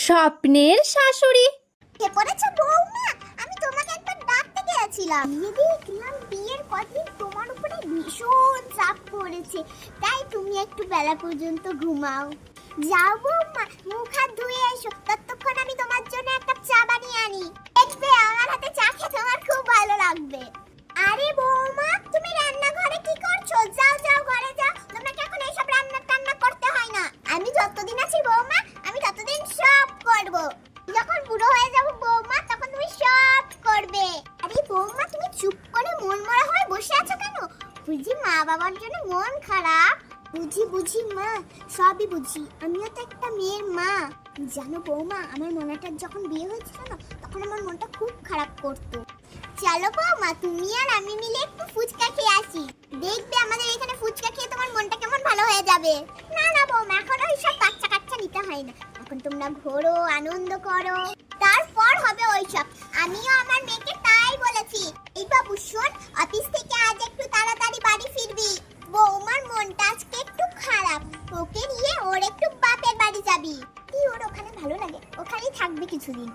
স্বপ্নের শাশুড়ি। কে পড়েছে বৌমা? আমি তোমাকে একবার ডাকতে গিয়েছিলাম। দেখলাম বিয়ের কদিন তোমার উপরে ভীষণ চাপ পড়েছে, তাই তুমি একটু বেলা পর্যন্ত ঘুমাও। যাও বৌমা, মুখ হাত ধুয়ে এসো, ততক্ষণ আমি তোমার জন্য একটা চা বানিয়ে আনি। দেখবে আমার হাতে চা খেতে আমার খুব ভালো লাগবে। আরে বৌমা, তুমি রান্নাঘরে কি করছো? যাও যাও, ঘরে যাও, তোমাকে এখন এইসব রান্না টান্না করতে হয় না। আমি যতদিন আছি বৌমা, আমি ততদিন সব করব। যখন বুড়ো হয়ে যাব বৌমা, তখন তুমি সব করবে। আরে বৌমা, তুমি চুপ করে মন মরা হয়ে বসে আছো কেন? বুঝি মা বাবার জন্য মন খারাপ? বুঝি মা, সবই বুঝি। আমিও তো একটা মেয়ের মা। জানো বৌমা, আমার মনাটার যখন বিয়ে হয়েছিল না, তখন আমার মনটা খুব খারাপ করতো। চলো বৌমা, তুমি আর আমি মিলে একটু ফুচকা খেয়ে আসি। দেখবে আমাদের এখানে ফুচকা খেয়ে তোমার মনটা কেমন ভালো হয়ে যাবে। না না বৌমা, এখন ওই সব বাচ্চা কাচ্চা নিতে হয় না। এখন তোমরা ঘোরো, আনন্দ করো, তারপর হবে ওইসব। আমিও আমার মেয়েকে তাই বলেছি। এই বাবু শোন, অফিস থেকে আজ একটু তাড়াতাড়ি বাড়ি ফিরবি। বৌমার মনটা আজকে একটু খারাপ, ওকে নিয়ে ওর একটু বাপের বাড়ি যাবি। তুই ওর ওখানে ভালো লাগে, ওখানেই থাকবি কিছুদিন।